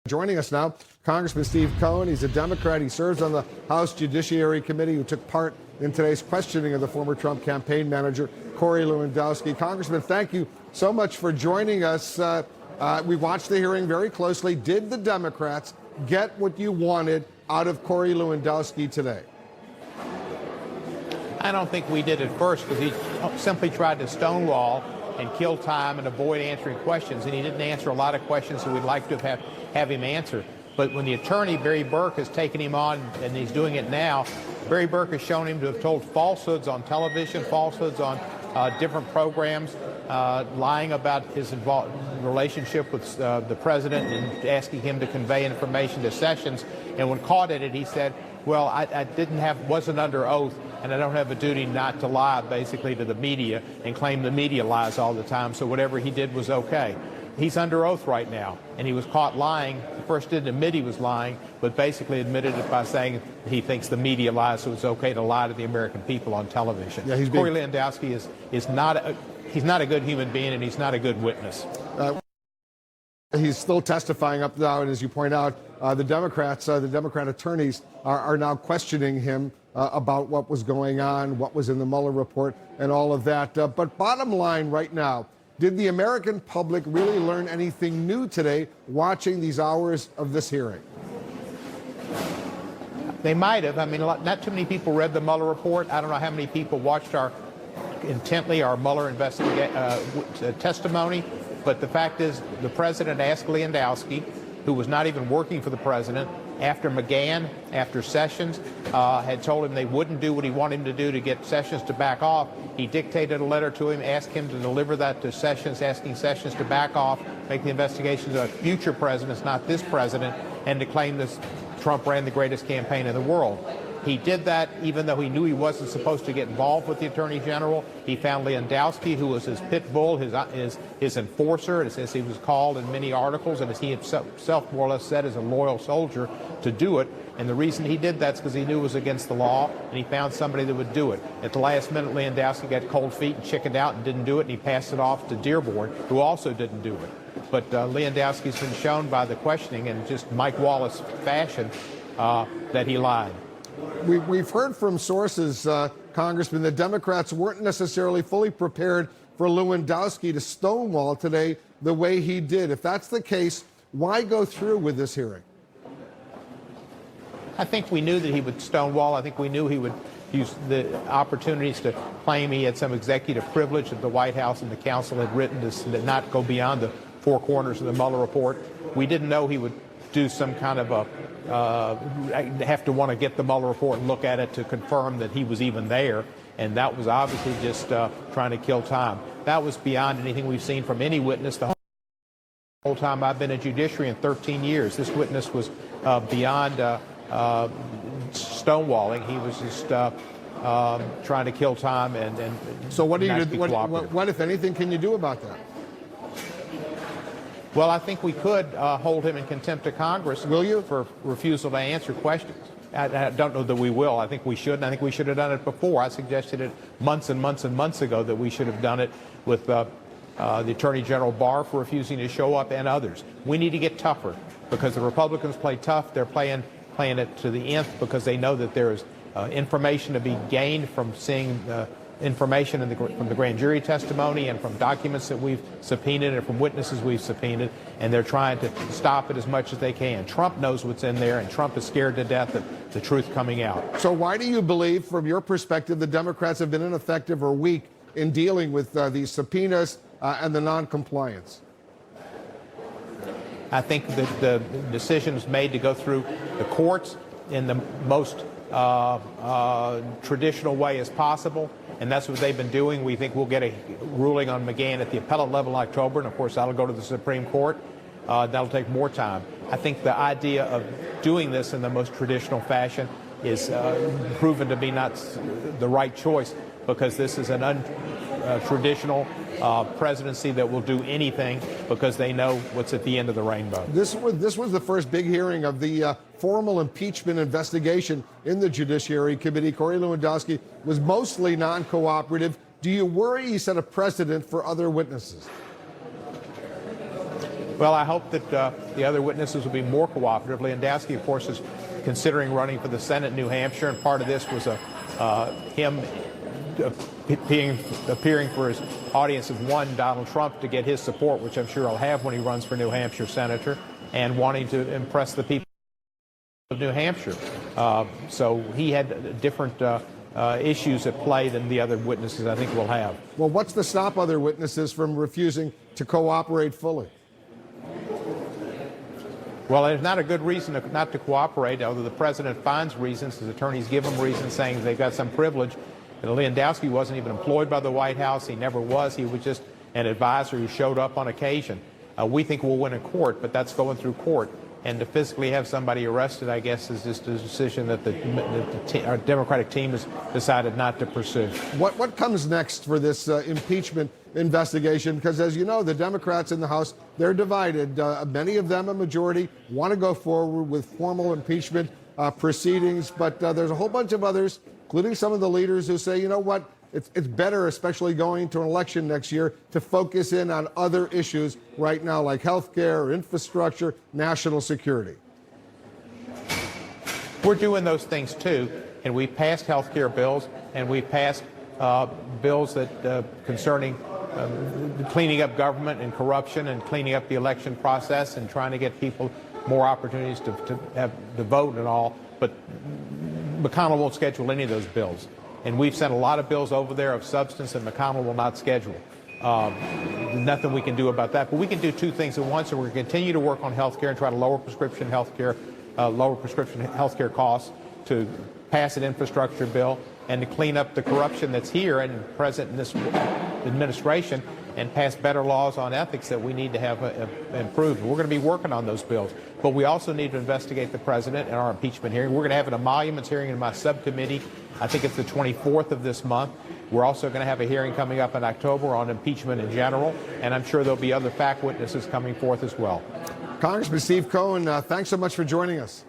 Joining us now, Congressman Steve Cohen. He's a Democrat. He serves on the House Judiciary Committee, who took part in today's questioning of the former Trump campaign manager, Corey Lewandowski. Congressman, thank you so much for joining us. We watched the hearing very closely. Did the Democrats get what you wanted out of Corey Lewandowski today? I don't think we did at first, because he simply tried to stonewall and kill time and avoid answering questions, and he didn't answer a lot of questions that we'd like to have him answer. But when the attorney, Barry Burke, has taken him on, and he's doing it now, Barry Burke has shown him to have told falsehoods on television, falsehoods on different programs, lying about his relationship with the president and asking him to convey information to Sessions. And when caught at it, he said, well, I wasn't under oath, and I don't have a duty not to lie, basically, to the media, and claim the media lies all the time, so whatever he did was okay. He's under oath right now, and he was caught lying. He first didn't admit he was lying, but basically admitted it by saying he thinks the media lies, so it's okay to lie to the American people on television. Yeah, Corey Lewandowski is not a good human being, and he's not a good witness. He's still testifying up now, and as you point out, the Democrat attorneys are now questioning him about what was going on, what was in the Mueller report, and all of that. But bottom line right now, did the American public really learn anything new today watching these hours of this hearing? They might have. I mean, not too many people read the Mueller report. I don't know how many people watched intently our Mueller testimony. But the fact is, the president asked Lewandowski, who was not even working for the president, after McGahn, after Sessions had told him they wouldn't do what he wanted him to do to get Sessions to back off. He dictated a letter to him, asked him to deliver that to Sessions, asking Sessions to back off, make the investigations of future presidents, not this president, and to claim this Trump ran the greatest campaign in the world. He did that even though he knew he wasn't supposed to get involved with the Attorney General. He found Lewandowski, who was his pit bull, his enforcer, as he was called in many articles, and as he himself more or less said, as a loyal soldier, to do it. And the reason he did that is because he knew it was against the law, and he found somebody that would do it. At the last minute, Lewandowski got cold feet and chickened out and didn't do it, and he passed it off to Dearborn, who also didn't do it. But Lewandowski's been shown by the questioning in just Mike Wallace fashion that he lied. We've heard from sources, Congressman, that Democrats weren't necessarily fully prepared for Lewandowski to stonewall today the way he did. If that's the case, why go through with this hearing? I think we knew that he would stonewall. I think we knew he would use the opportunities to claim he had some executive privilege that the White House and the council had written to not go beyond the four corners of the Mueller report. We didn't know he would do some kind of have to want to get the Mueller report and look at it to confirm that he was even there, and that was obviously just trying to kill time. That was beyond anything we've seen from any witness the whole time I've been in judiciary in 13 years. This witness was beyond stonewalling. He was just trying to kill time and so what do you do? What, if anything, can you do about that? Well, I think we could hold him in contempt of Congress. Will you? For refusal to answer questions. I don't know that we will. I think we should, and I think we should have done it before. I suggested it months and months and months ago that we should have done it with the Attorney General Barr for refusing to show up, and others. We need to get tougher, because the Republicans play tough. They're playing it to the nth, because they know that there is information to be gained from seeing information from the grand jury testimony and from documents that we've subpoenaed and from witnesses we've subpoenaed, and they're trying to stop it as much as they can. Trump knows what's in there, and Trump is scared to death of the truth coming out. So why do you believe, from your perspective, the Democrats have been ineffective or weak in dealing with these subpoenas and the non-compliance? I think that the decision was made to go through the courts in the most traditional way as possible, and that's what they've been doing. We think we'll get a ruling on McGahn at the appellate level in October, and of course that'll go to the Supreme Court. That'll take more time. I think the idea of doing this in the most traditional fashion is proven to be not the right choice, because this is an untraditional presidency that will do anything because they know what's at the end of the rainbow. This was the first big hearing of the formal impeachment investigation in the Judiciary Committee. Corey Lewandowski was mostly non-cooperative. Do you worry he set a precedent for other witnesses? Well, I hope that the other witnesses will be more cooperative. Lewandowski, of course, is considering running for the Senate in New Hampshire, and part of this was him appearing for his audience of one, Donald Trump, to get his support, which I'm sure he'll have when he runs for New Hampshire senator, and wanting to impress the people of New Hampshire. So he had different issues at play than the other witnesses I think will have. Well, what's to stop other witnesses from refusing to cooperate fully? Well, there's not a good reason not to cooperate, although the president finds reasons. His attorneys give him reasons saying they've got some privilege. And Lewandowski wasn't even employed by the White House. He never was. He was just an advisor who showed up on occasion. We think we'll win in court, but that's going through court. And to physically have somebody arrested, I guess, is just a decision that our Democratic team has decided not to pursue. What comes next for this impeachment investigation? Because, as you know, the Democrats in the House, they're divided. Many of them, a majority, want to go forward with formal impeachment proceedings. But there's a whole bunch of others, including some of the leaders, who say, you know what? It's better, especially going to an election next year, to focus in on other issues right now, like health care, infrastructure, national security. We're doing those things, too, and we passed health care bills, and we passed bills that concerning cleaning up government and corruption and cleaning up the election process and trying to get people more opportunities to have the vote and all. But McConnell won't schedule any of those bills. And we've sent a lot of bills over there of substance that McConnell will not schedule. Nothing we can do about that. But we can do two things at once. So we're going to continue to work on health care and try to lower prescription health care costs, to pass an infrastructure bill, and to clean up the corruption that's here and present in this administration, and pass better laws on ethics that we need to have improved. We're going to be working on those bills. But we also need to investigate the president in our impeachment hearing. We're going to have an emoluments hearing in my subcommittee. I think it's the 24th of this month. We're also going to have a hearing coming up in October on impeachment in general, and I'm sure there'll be other fact witnesses coming forth as well. Congressman Steve Cohen, thanks so much for joining us.